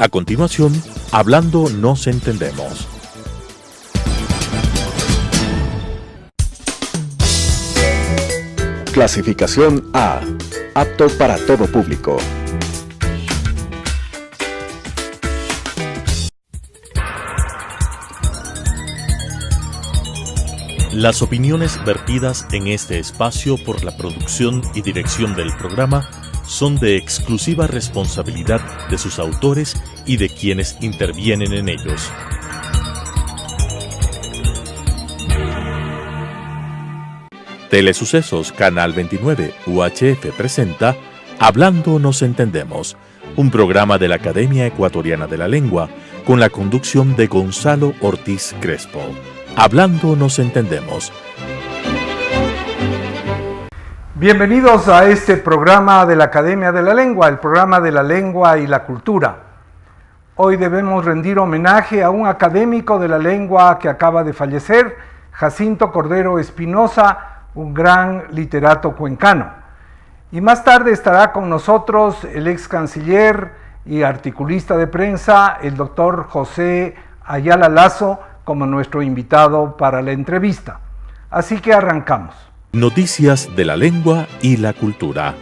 A continuación, Hablando nos entendemos. Clasificación A. Apto para todo público. Las opiniones vertidas en este espacio por la producción y dirección del programa son de exclusiva responsabilidad de sus autores y de quienes intervienen en ellos. Telesucesos Canal 29 UHF presenta Hablando nos entendemos, un programa de la Academia Ecuatoriana de la Lengua con la conducción de Gonzalo Ortiz Crespo. Hablando nos entendemos. Bienvenidos a este programa de la Academia de la Lengua, el programa de la lengua y la cultura. Hoy debemos rendir homenaje a un académico de la lengua que acaba de fallecer, Jacinto Cordero Espinosa, un gran literato cuencano. Y más tarde estará con nosotros el ex canciller y articulista de prensa, el doctor José Ayala Lazo, como nuestro invitado para la entrevista. Así que arrancamos. Noticias de la lengua y la cultura.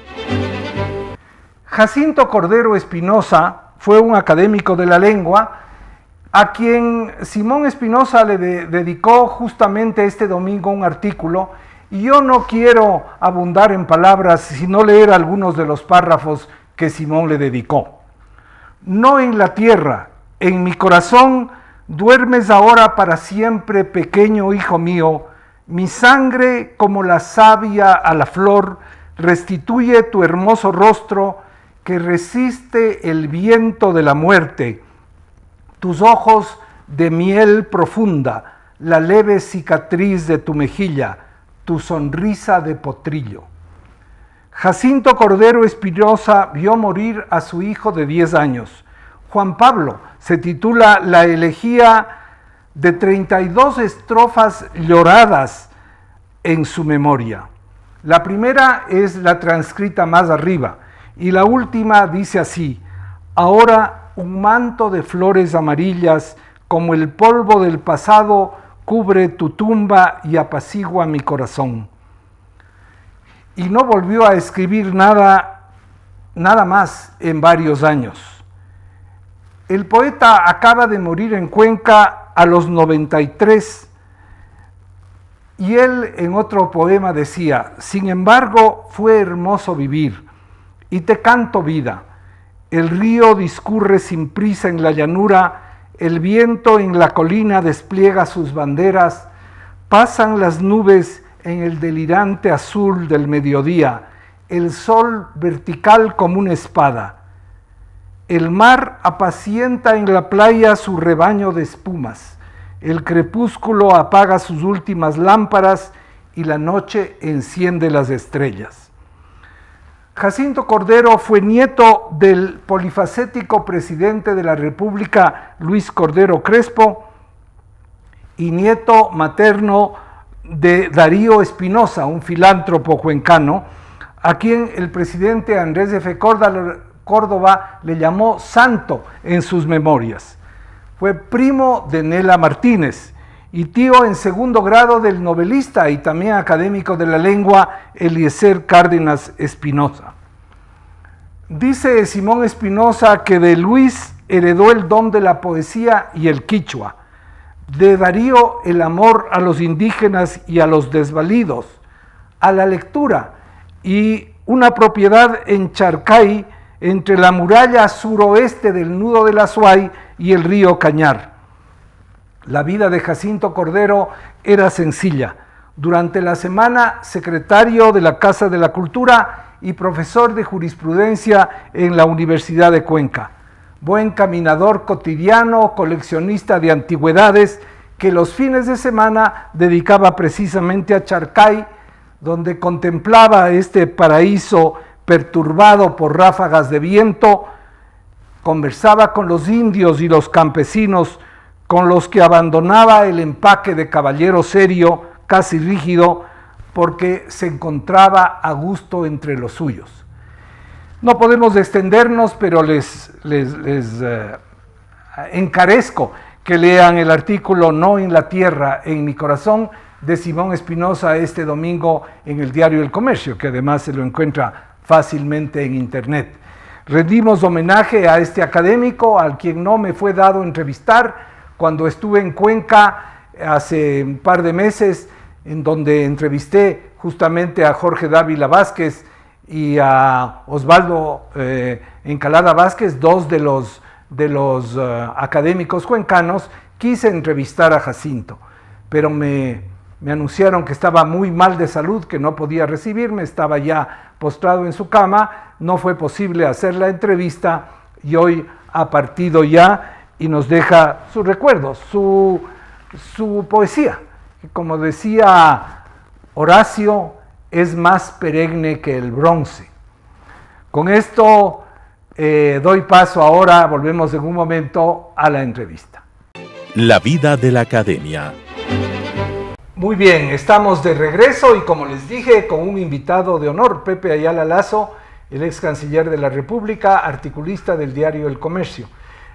Jacinto Cordero Espinosa fue un académico de la lengua a quien Simón Espinosa le dedicó justamente este domingo un artículo, y yo no quiero abundar en palabras, sino leer algunos de los párrafos que Simón le dedicó. No en la tierra, en mi corazón, duermes ahora para siempre, pequeño hijo mío. Mi sangre, como la savia a la flor, restituye tu hermoso rostro que resiste el viento de la muerte. Tus ojos de miel profunda, la leve cicatriz de tu mejilla, tu sonrisa de potrillo. Jacinto Cordero Espinosa vio morir a su hijo de 10 años. Juan Pablo se titula La elegía de 32 estrofas lloradas en su memoria. La primera es la transcrita más arriba y la última dice así: ahora un manto de flores amarillas como el polvo del pasado cubre tu tumba y apacigua mi corazón. Y no volvió a escribir nada más en varios años. El poeta acaba de morir en Cuenca a los 93, y él en otro poema decía: sin embargo, fue hermoso vivir, y te canto vida. El río discurre sin prisa en la llanura, el viento en la colina despliega sus banderas, pasan las nubes en el delirante azul del mediodía, el sol vertical como una espada. El mar apacienta en la playa su rebaño de espumas, el crepúsculo apaga sus últimas lámparas y la noche enciende las estrellas. Jacinto Cordero fue nieto del polifacético presidente de la República, Luis Cordero Crespo, y nieto materno de Darío Espinosa, un filántropo cuencano, a quien el presidente Andrés F. Córdoba le llamó santo en sus memorias. Fue primo de Nela Martínez y tío en segundo grado del novelista y también académico de la lengua Eliezer Cárdenas Espinosa. Dice Simón Espinosa que de Luis heredó el don de la poesía y el quichua, de Darío el amor a los indígenas y a los desvalidos, a la lectura y una propiedad en Charcay, entre la muralla suroeste del nudo del Azuay y el río Cañar. La vida de Jacinto Cordero era sencilla. Durante la semana, secretario de la Casa de la Cultura y profesor de jurisprudencia en la Universidad de Cuenca. Buen caminador cotidiano, coleccionista de antigüedades, que los fines de semana dedicaba precisamente a Charcay, donde contemplaba este paraíso perturbado por ráfagas de viento, conversaba con los indios y los campesinos con los que abandonaba el empaque de caballero serio, casi rígido, porque se encontraba a gusto entre los suyos. No podemos extendernos, pero les encarezco que lean el artículo No en la tierra, en mi corazón, de Simón Espinosa este domingo en el diario El Comercio, que además se lo encuentra fácilmente en internet. Rendimos homenaje a este académico al quien no me fue dado entrevistar cuando estuve en Cuenca hace un par de meses, en donde entrevisté justamente a Jorge Dávila Vázquez y a Osvaldo Encalada Vázquez, dos de los académicos cuencanos. Quise entrevistar a Jacinto, pero me anunciaron que estaba muy mal de salud, que no podía recibirme, estaba ya postrado en su cama, no fue posible hacer la entrevista y hoy ha partido ya y nos deja sus recuerdos, su poesía, que como decía Horacio, es más perenne que el bronce. Con esto doy paso ahora, volvemos en un momento a la entrevista. La vida de la academia. Muy bien, estamos de regreso y como les dije, con un invitado de honor, Pepe Ayala Lazo, el ex canciller de la República, articulista del diario El Comercio.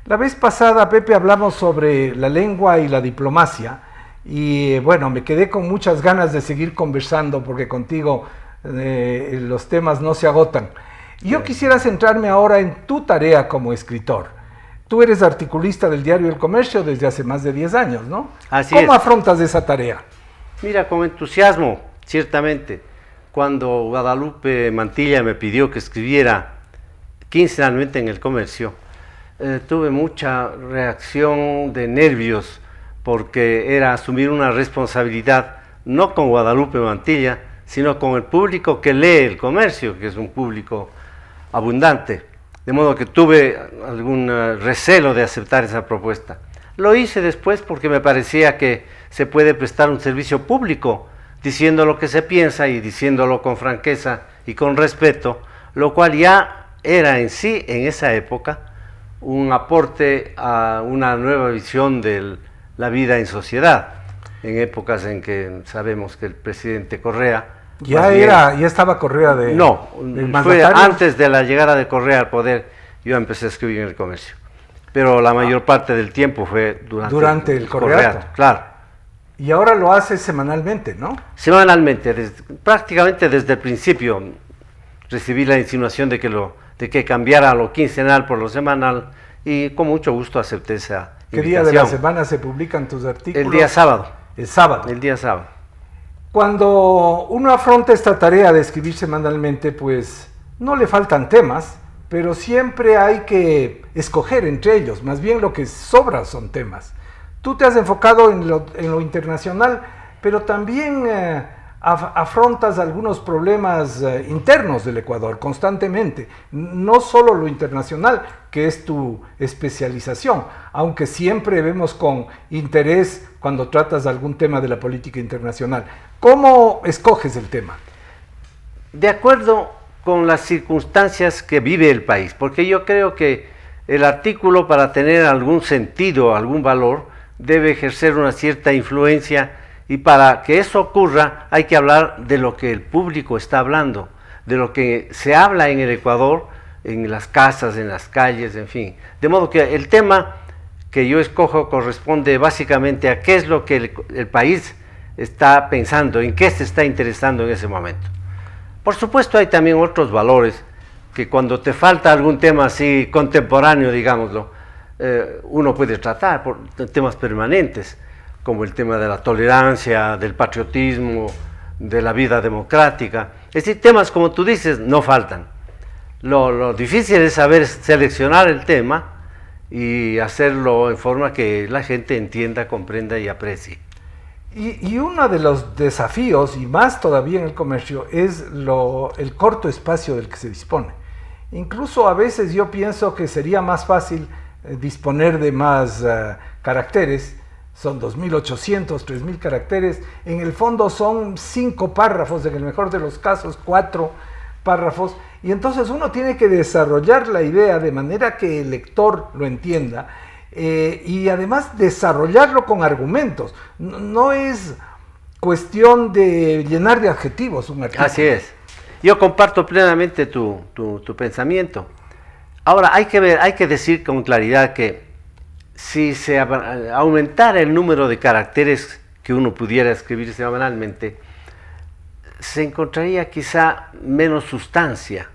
La vez pasada, Pepe, hablamos sobre la lengua y la diplomacia y bueno, me quedé con muchas ganas de seguir conversando porque contigo los temas no se agotan. Y yo quisiera centrarme ahora en tu tarea como escritor. Tú eres articulista del diario El Comercio desde hace más de 10 años, ¿no? Así es. ¿Cómo afrontas esa tarea? Mira, con entusiasmo, ciertamente. Cuando Guadalupe Mantilla me pidió que escribiera quincenalmente en El Comercio, tuve mucha reacción de nervios porque era asumir una responsabilidad no con Guadalupe Mantilla, sino con el público que lee El Comercio, que es un público abundante. De modo que tuve algún recelo de aceptar esa propuesta. Lo hice después porque me parecía que se puede prestar un servicio público diciendo lo que se piensa y diciéndolo con franqueza y con respeto, lo cual ya era en sí, en esa época, un aporte a una nueva visión de la vida en sociedad, en épocas en que sabemos que el presidente Correa... Ya estaba Correa de... No, fue antes de la llegada de Correa al poder, yo empecé a escribir en El Comercio. Pero la mayor parte del tiempo fue durante el correato. Claro. Y ahora lo haces semanalmente, ¿no? Semanalmente, prácticamente desde el principio recibí la insinuación de que cambiara lo quincenal por lo semanal y con mucho gusto acepté esa invitación. ¿Qué día de la semana se publican tus artículos? El día sábado. El sábado. El día sábado. Cuando uno afronta esta tarea de escribir semanalmente, pues no le faltan temas, pero siempre hay que escoger entre ellos, más bien lo que sobra son temas. Tú te has enfocado en lo internacional, pero también afrontas algunos problemas internos del Ecuador constantemente, no solo lo internacional, que es tu especialización, aunque siempre vemos con interés cuando tratas algún tema de la política internacional. ¿Cómo escoges el tema? De acuerdo con las circunstancias que vive el país, porque yo creo que el artículo, para tener algún sentido, algún valor, debe ejercer una cierta influencia, y para que eso ocurra hay que hablar de lo que el público está hablando, de lo que se habla en el Ecuador, en las casas, en las calles, en fin. De modo que el tema que yo escojo corresponde básicamente a qué es lo que el país está pensando, en qué se está interesando en ese momento. Por supuesto hay también otros valores que cuando te falta algún tema así contemporáneo, digámoslo, uno puede tratar por temas permanentes, como el tema de la tolerancia, del patriotismo, de la vida democrática. Es decir, temas como tú dices no faltan. Lo difícil es saber seleccionar el tema y hacerlo en forma que la gente entienda, comprenda y aprecie. Y uno de los desafíos, y más todavía en El Comercio, es el corto espacio del que se dispone. Incluso a veces yo pienso que sería más fácil disponer de más caracteres. Son 2.800, 3.000 caracteres. En el fondo son 5 párrafos, en el mejor de los casos 4 párrafos. Y entonces uno tiene que desarrollar la idea de manera que el lector lo entienda. Y además desarrollarlo con argumentos. No es cuestión de llenar de adjetivos un artículo. Así es. Yo comparto plenamente tu pensamiento. Ahora hay que decir con claridad que si se aumentara el número de caracteres que uno pudiera escribir semanalmente, se encontraría quizá menos sustancia.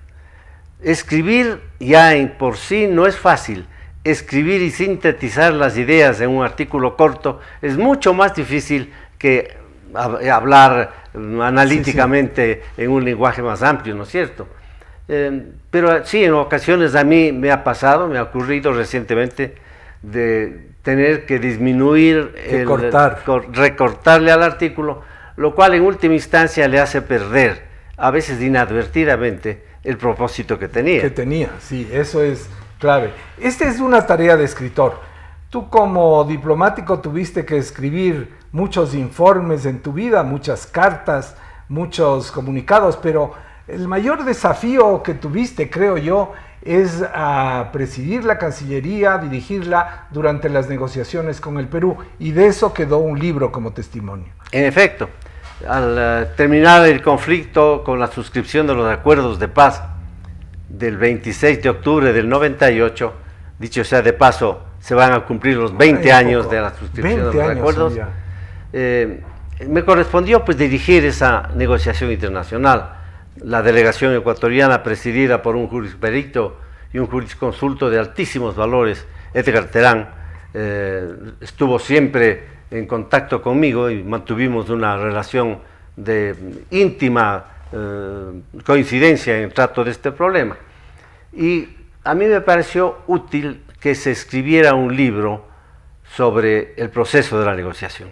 Escribir ya por sí no es fácil. Escribir y sintetizar las ideas en un artículo corto es mucho más difícil que hablar analíticamente en un lenguaje más amplio, ¿no es cierto? Pero sí, en ocasiones a mí me ha pasado, me ha ocurrido recientemente de tener que disminuir, recortarle al artículo, lo cual en última instancia le hace perder, a veces inadvertidamente, el propósito que tenía. Sí, eso es clave. Esta es una tarea de escritor. Tú como diplomático tuviste que escribir muchos informes en tu vida, muchas cartas, muchos comunicados, pero el mayor desafío que tuviste, creo yo, es presidir la Cancillería, dirigirla durante las negociaciones con el Perú, y de eso quedó un libro como testimonio. En efecto, al terminar el conflicto con la suscripción de los acuerdos de paz del 26 de octubre del 98, dicho sea de paso, se van a cumplir los 20 años de la suscripción de los acuerdos, me correspondió pues dirigir esa negociación internacional. La delegación ecuatoriana, presidida por un jurisperito y un jurisconsulto de altísimos valores, Edgar Terán, estuvo siempre en contacto conmigo y mantuvimos una relación de íntima coincidencia en el trato de este problema. Y a mí me pareció útil que se escribiera un libro sobre el proceso de la negociación,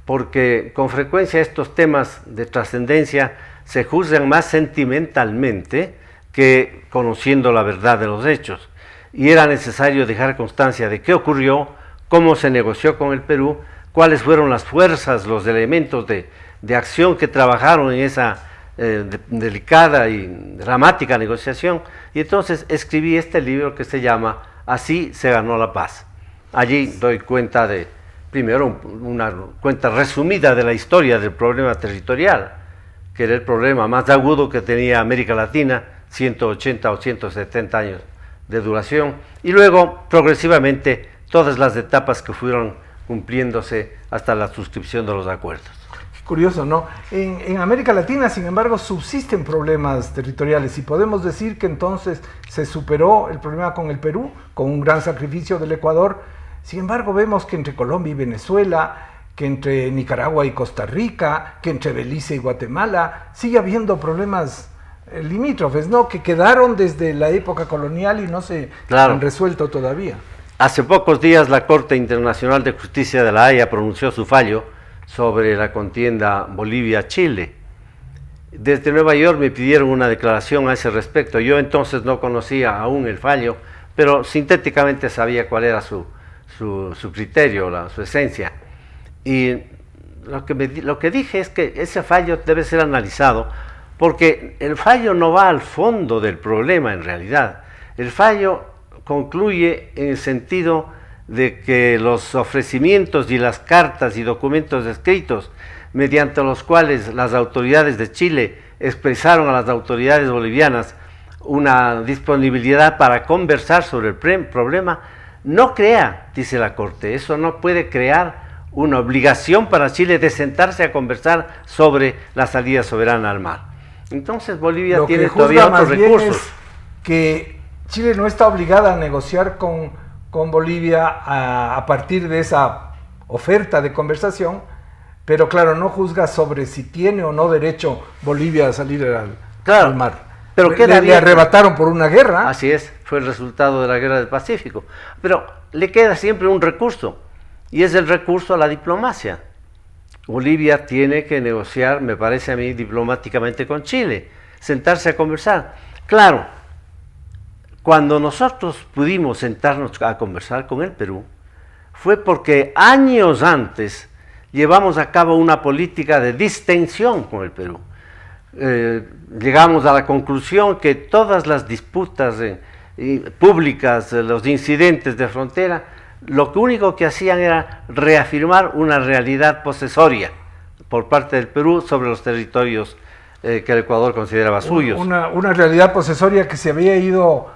porque con frecuencia estos temas de trascendencia se juzgan más sentimentalmente que conociendo la verdad de los hechos, y era necesario dejar constancia de qué ocurrió, cómo se negoció con el Perú, cuáles fueron las fuerzas, los elementos de acción que trabajaron en esa delicada y dramática negociación, y entonces escribí este libro que se llama Así se ganó la paz. Allí doy cuenta de, primero, una cuenta resumida de la historia del problema territorial, que era el problema más agudo que tenía América Latina, 180 o 170 años de duración, y luego progresivamente todas las etapas que fueron cumpliéndose hasta la suscripción de los acuerdos. Curioso, ¿no? En América Latina, sin embargo, subsisten problemas territoriales, y podemos decir que entonces se superó el problema con el Perú, con un gran sacrificio del Ecuador. Sin embargo, vemos que entre Colombia y Venezuela, que entre Nicaragua y Costa Rica, que entre Belice y Guatemala, sigue habiendo problemas limítrofes, ¿no? Que quedaron desde la época colonial y no se han resuelto todavía. Hace pocos días la Corte Internacional de Justicia de La Haya pronunció su fallo sobre la contienda Bolivia-Chile. Desde Nueva York me pidieron una declaración a ese respecto. Yo entonces no conocía aún el fallo, pero sintéticamente sabía cuál era su criterio, su esencia. Y lo que dije es que ese fallo debe ser analizado, porque el fallo no va al fondo del problema en realidad. El fallo concluye en el sentido de que los ofrecimientos y las cartas y documentos escritos mediante los cuales las autoridades de Chile expresaron a las autoridades bolivianas una disponibilidad para conversar sobre el problema, no crea, dice la Corte, eso no puede crear una obligación para Chile de sentarse a conversar sobre la salida soberana al mar. Entonces Bolivia tiene todavía otros recursos. Que Chile no está obligada a negociar con Bolivia a partir de esa oferta de conversación, pero claro, no juzga sobre si tiene o no derecho Bolivia a salir al mar. Pero le arrebataron por una guerra. Así es, fue el resultado de la guerra del Pacífico. Pero le queda siempre un recurso, y es el recurso a la diplomacia. Bolivia tiene que negociar, me parece a mí, diplomáticamente con Chile, sentarse a conversar. Claro, cuando nosotros pudimos sentarnos a conversar con el Perú, fue porque años antes llevamos a cabo una política de distensión con el Perú. Llegamos a la conclusión que todas las disputas públicas, los incidentes de frontera, lo único que hacían era reafirmar una realidad posesoria por parte del Perú sobre los territorios que el Ecuador consideraba suyos. Una realidad posesoria que se había ido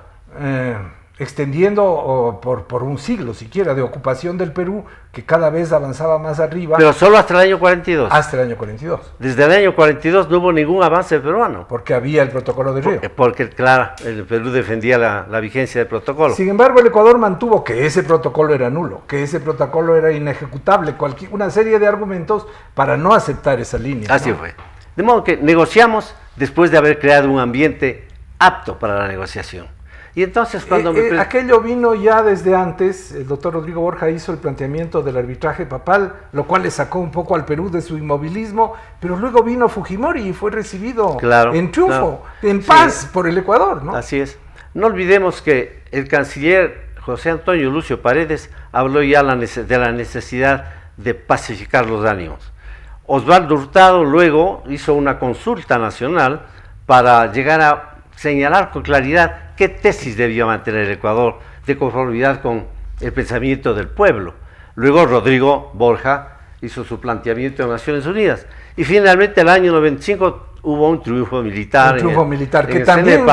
extendiendo por un siglo siquiera de ocupación del Perú, que cada vez avanzaba más arriba. Pero solo hasta el año 42. Hasta el año 42. Desde el año 42 no hubo ningún avance peruano. Porque había el protocolo de Río. Porque, claro, el Perú defendía la vigencia del protocolo. Sin embargo, el Ecuador mantuvo que ese protocolo era nulo, que ese protocolo era inejecutable, una serie de argumentos para no aceptar esa línea. Así ¿no? fue. De modo que negociamos después de haber creado un ambiente apto para la negociación. Y entonces cuando aquello vino ya desde antes. El doctor Rodrigo Borja hizo el planteamiento del arbitraje papal, lo cual le sacó un poco al Perú de su inmovilismo, pero luego vino Fujimori y fue recibido en triunfo, en paz por el Ecuador, ¿no? Así es. No olvidemos que el canciller José Antonio Lucio Paredes habló ya de la necesidad de pacificar los ánimos. Osvaldo Hurtado luego hizo una consulta nacional para llegar a señalar con claridad qué tesis debía mantener el Ecuador de conformidad con el pensamiento del pueblo. Luego Rodrigo Borja hizo su planteamiento en Naciones Unidas. Y finalmente el año 95 hubo un triunfo militar. Un triunfo militar que también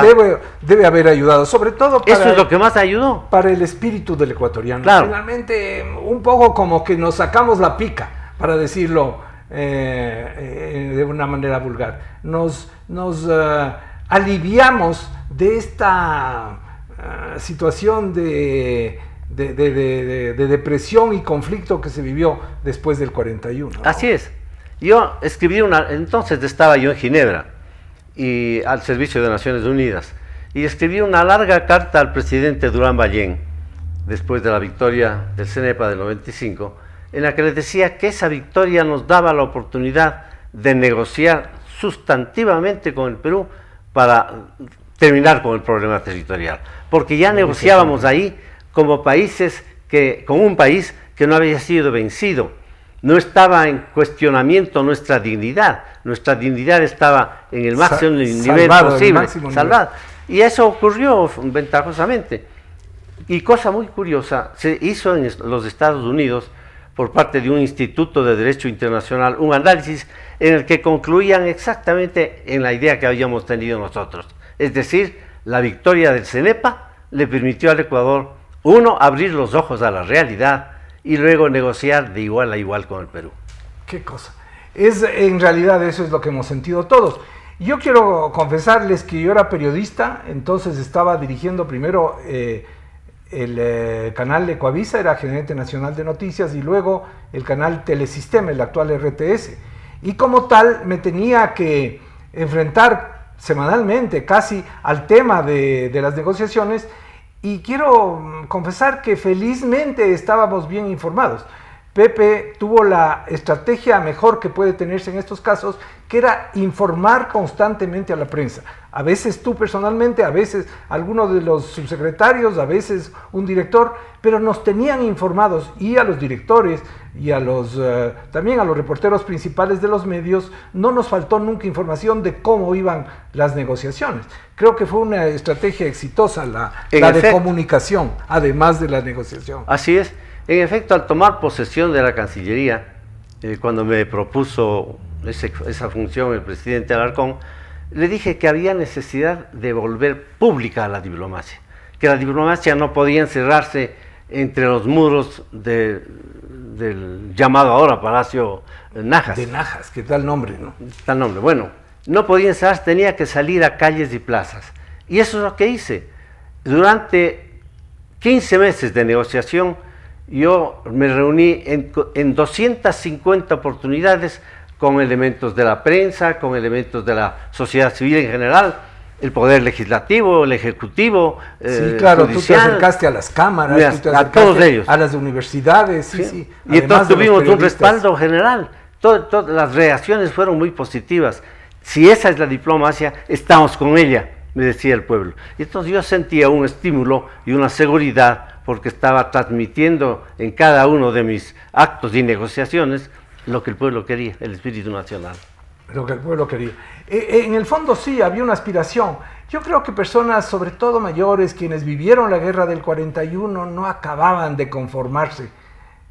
debe haber ayudado, sobre todo para... Eso es lo que más ayudó. Para el espíritu del ecuatoriano. Claro. Finalmente, un poco como que nos sacamos la pica, para decirlo de una manera vulgar. Nos aliviamos de esta situación de depresión y conflicto que se vivió después del 41. ¿no? Así es. Yo escribí entonces estaba yo en Ginebra, y al servicio de Naciones Unidas, y escribí una larga carta al presidente Durán Ballén, después de la victoria del CENEPA del 95, en la que le decía que esa victoria nos daba la oportunidad de negociar sustantivamente con el Perú para terminar con el problema territorial, porque ya negociábamos ahí como con un país que no había sido vencido. No estaba en cuestionamiento nuestra dignidad estaba en el máximo nivel posible, salvada. Y eso ocurrió ventajosamente. Y cosa muy curiosa, se hizo en los Estados Unidos, por parte de un Instituto de Derecho Internacional, un análisis en el que concluían exactamente en la idea que habíamos tenido nosotros. Es decir, la victoria del CENEPA le permitió al Ecuador, uno, abrir los ojos a la realidad, y luego negociar de igual a igual con el Perú. Qué cosa. En realidad eso es lo que hemos sentido todos. Yo quiero confesarles que yo era periodista, entonces estaba dirigiendo primero el canal Ecuavisa, era gerente nacional de noticias, y luego el canal Telesistema, el actual RTS. Y como tal me tenía que enfrentar semanalmente casi al tema de las negociaciones. Y quiero confesar que felizmente estábamos bien informados. Pepe tuvo la estrategia mejor que puede tenerse en estos casos, que era informar constantemente a la prensa. A veces tú personalmente, a veces alguno de los subsecretarios, a veces un director, pero nos tenían informados, y a los directores y también a los reporteros principales de los medios no nos faltó nunca información de cómo iban las negociaciones. Creo que fue una estrategia exitosa la de comunicación, además de la negociación. Así es. En efecto, al tomar posesión de la Cancillería, cuando me propuso esa función el presidente Alarcón, le dije que había necesidad de volver pública a la diplomacia, que la diplomacia no podía encerrarse entre los muros del llamado ahora Palacio Najas. De Najas, ¿qué tal nombre, no? Tal nombre. Bueno, no podía encerrarse, tenía que salir a calles y plazas. Y eso es lo que hice. Durante 15 meses de negociación, yo me reuní en 250 oportunidades con elementos de la prensa, con elementos de la sociedad civil en general, el poder legislativo, el ejecutivo, sí, claro, judicial. Tú te acercaste a las cámaras, a todos ellos, a las universidades, sí. Y entonces tuvimos un respaldo general. Todas las reacciones fueron muy positivas. Si esa es la diplomacia, estamos con ella, me decía el pueblo. Y entonces yo sentía un estímulo y una seguridad, porque estaba transmitiendo en cada uno de mis actos y negociaciones lo que el pueblo quería, el espíritu nacional. Lo que el pueblo quería. En el fondo sí, había una aspiración. Yo creo que personas, sobre todo mayores, quienes vivieron la guerra del 41, no acababan de conformarse.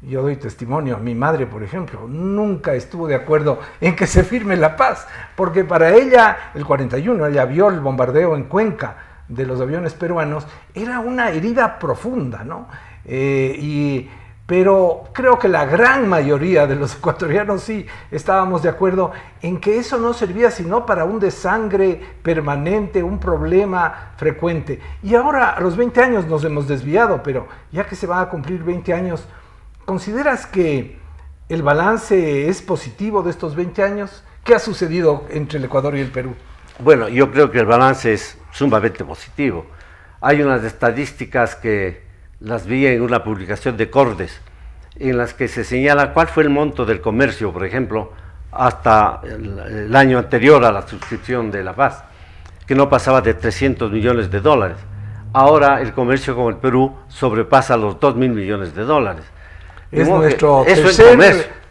Yo doy testimonio, mi madre, por ejemplo, nunca estuvo de acuerdo en que se firme la paz, porque para ella, el 41, ella vio el bombardeo en Cuenca, de los aviones peruanos, era una herida profunda, ¿no? Pero creo que la gran mayoría de los ecuatorianos sí estábamos de acuerdo en que eso no servía sino para un desangre permanente, un problema frecuente. Y ahora a los 20 años nos hemos desviado, pero ya que se van a cumplir 20 años, ¿consideras que el balance es positivo de estos 20 años? ¿Qué ha sucedido entre el Ecuador y el Perú? Bueno, yo creo que el balance es sumamente positivo. Hay unas estadísticas que las vi en una publicación de Cordes, en las que se señala cuál fue el monto del comercio, por ejemplo, hasta el año anterior a la suscripción de La Paz, que no pasaba de 300 millones de dólares. Ahora el comercio con el Perú sobrepasa los 2.000 millones de dólares. Es nuestro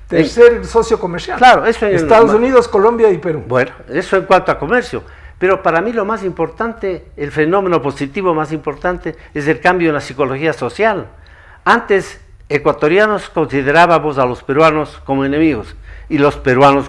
tercer socio comercial. Claro, eso en Estados Unidos, Colombia y Perú. Bueno, eso en cuanto a comercio. Pero para mí lo más importante, el fenómeno positivo más importante, es el cambio en la psicología social. Antes, ecuatorianos considerábamos a los peruanos como enemigos, y los peruanos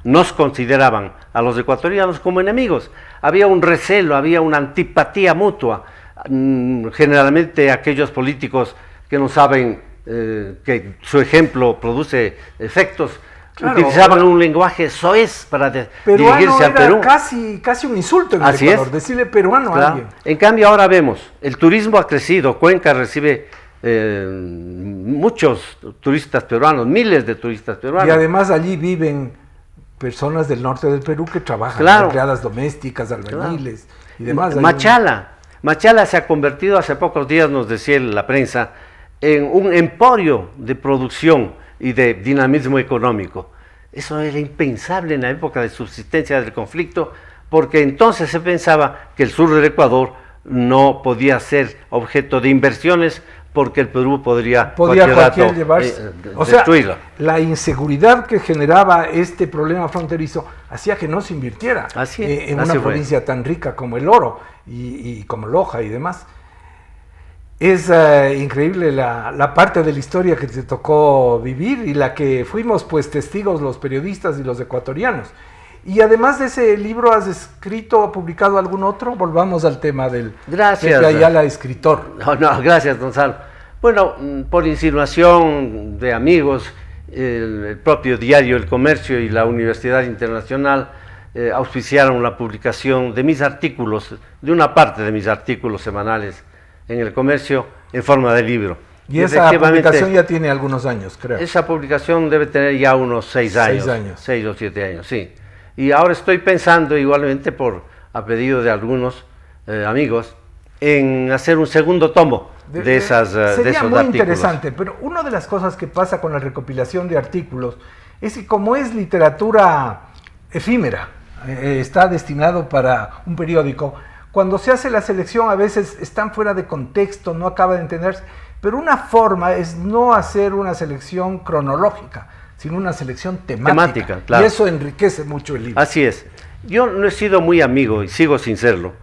nos consideraban a los ecuatorianos como enemigos. Había un recelo, había una antipatía mutua. Generalmente aquellos políticos que no saben que su ejemplo produce efectos, claro, utilizaban un lenguaje soez para dirigirse al Perú. Casi un insulto en el Ecuador, decirle peruano a alguien. En cambio ahora vemos, el turismo ha crecido, Cuenca recibe muchos turistas peruanos, miles de turistas peruanos. Y además allí viven personas del norte del Perú que trabajan, claro, empleadas domésticas, albañiles, claro, y demás. Machala se ha convertido, hace pocos días nos decía la prensa, en un emporio de producción y de dinamismo económico. Eso era impensable en la época de subsistencia del conflicto, porque entonces se pensaba que el sur del Ecuador no podía ser objeto de inversiones porque el Perú podría cualquier llevarse. O sea, destruirlo. La inseguridad que generaba este problema fronterizo hacía que no se invirtiera en una provincia tan rica como el Oro y como Loja y demás. Es increíble la parte de la historia que te tocó vivir y la que fuimos pues testigos los periodistas y los ecuatorianos. Y además de ese libro, ¿has escrito o publicado algún otro? Volvamos al tema del Pepe Ayala, escritor. No, gracias, Gonzalo. Bueno, por insinuación de amigos, el propio diario El Comercio y la Universidad Internacional auspiciaron la publicación de mis artículos, de una parte de mis artículos semanales en El Comercio, en forma de libro. Y esa publicación ya tiene algunos años, creo. Esa publicación debe tener ya unos 6 años. 6 o 7 años, sí. Y ahora estoy pensando, igualmente a pedido de algunos amigos, en hacer un segundo tomo de esos artículos. Sería muy interesante, pero una de las cosas que pasa con la recopilación de artículos es que como es literatura efímera, está destinado para un periódico, cuando se hace la selección a veces están fuera de contexto, no acaba de entenderse, pero una forma es no hacer una selección cronológica, sino una selección temática, claro. Y eso enriquece mucho el libro. Así es. Yo no he sido muy amigo, y sigo sin serlo,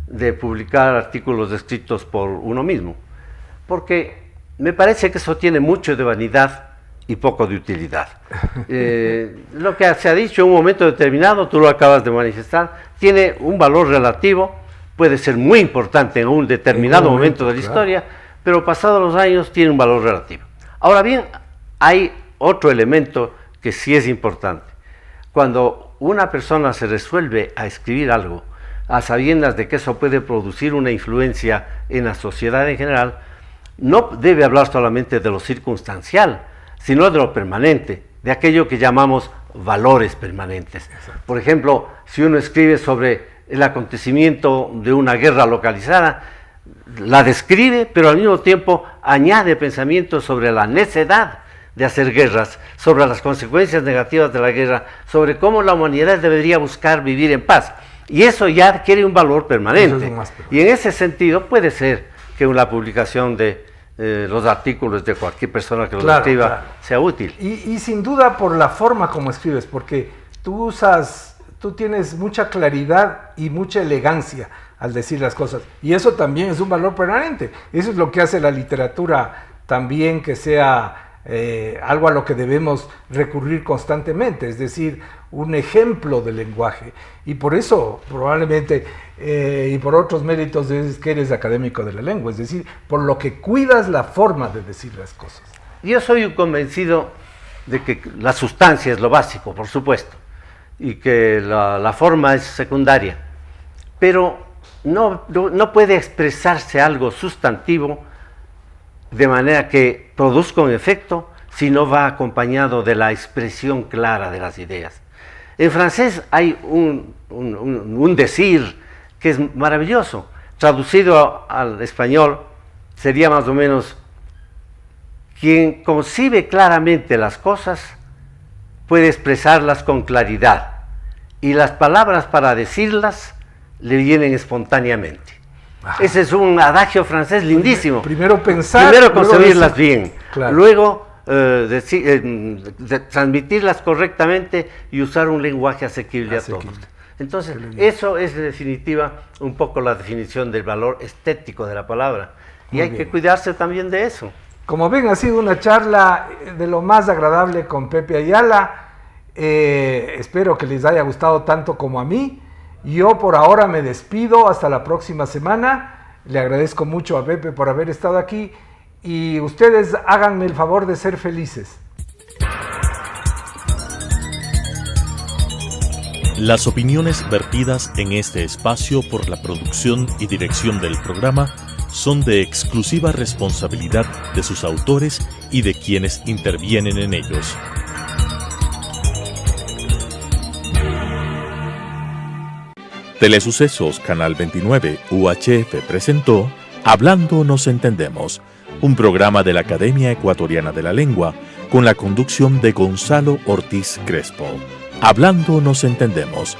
de publicar artículos escritos por uno mismo, porque me parece que eso tiene mucho de vanidad y poco de utilidad. Lo que se ha dicho en un momento determinado, tú lo acabas de manifestar, tiene un valor relativo, puede ser muy importante en un determinado momento de la historia, pero pasados los años tiene un valor relativo. Ahora bien, hay otro elemento que sí es importante. Cuando una persona se resuelve a escribir algo, a sabiendas de que eso puede producir una influencia en la sociedad en general, no debe hablar solamente de lo circunstancial, sino de lo permanente, de aquello que llamamos valores permanentes. Exacto. Por ejemplo, si uno escribe sobre el acontecimiento de una guerra localizada, la describe, pero al mismo tiempo añade pensamientos sobre la necedad de hacer guerras, sobre las consecuencias negativas de la guerra, sobre cómo la humanidad debería buscar vivir en paz. Y eso ya adquiere un valor permanente. Y en ese sentido puede ser que una publicación de los artículos de cualquier persona que los escriba sea útil. Y sin duda por la forma como escribes, porque tú tienes mucha claridad y mucha elegancia al decir las cosas, y eso también es un valor permanente. Eso es lo que hace la literatura también que sea algo a lo que debemos recurrir constantemente, es decir, un ejemplo de lenguaje. Y por eso probablemente, y por otros méritos, es que eres académico de la lengua, es decir, por lo que cuidas la forma de decir las cosas. Yo soy un convencido de que la sustancia es lo básico, por supuesto, y que la forma es secundaria, pero no puede expresarse algo sustantivo de manera que produzca un efecto si no va acompañado de la expresión clara de las ideas. En francés hay un decir que es maravilloso, traducido al español sería más o menos: quien concibe claramente las cosas puede expresarlas con claridad, y las palabras para decirlas le vienen espontáneamente. Ajá. Ese es un adagio francés lindísimo. Primero pensar, primero concebirlas bien, claro. Luego transmitirlas correctamente y usar un lenguaje asequible a todos. Entonces, eso es en definitiva un poco la definición del valor estético de la palabra. Y hay que cuidarse también de eso. Como ven, ha sido una charla de lo más agradable con Pepe Ayala. Espero que les haya gustado tanto como a mí. Yo por ahora me despido, hasta la próxima semana. Le agradezco mucho a Pepe por haber estado aquí y ustedes háganme el favor de ser felices. Las opiniones vertidas en este espacio por la producción y dirección del programa son de exclusiva responsabilidad de sus autores y de quienes intervienen en ellos. Telesucesos Canal 29 UHF presentó Hablando nos entendemos, un programa de la Academia Ecuatoriana de la Lengua con la conducción de Gonzalo Ortiz Crespo. Hablando nos entendemos,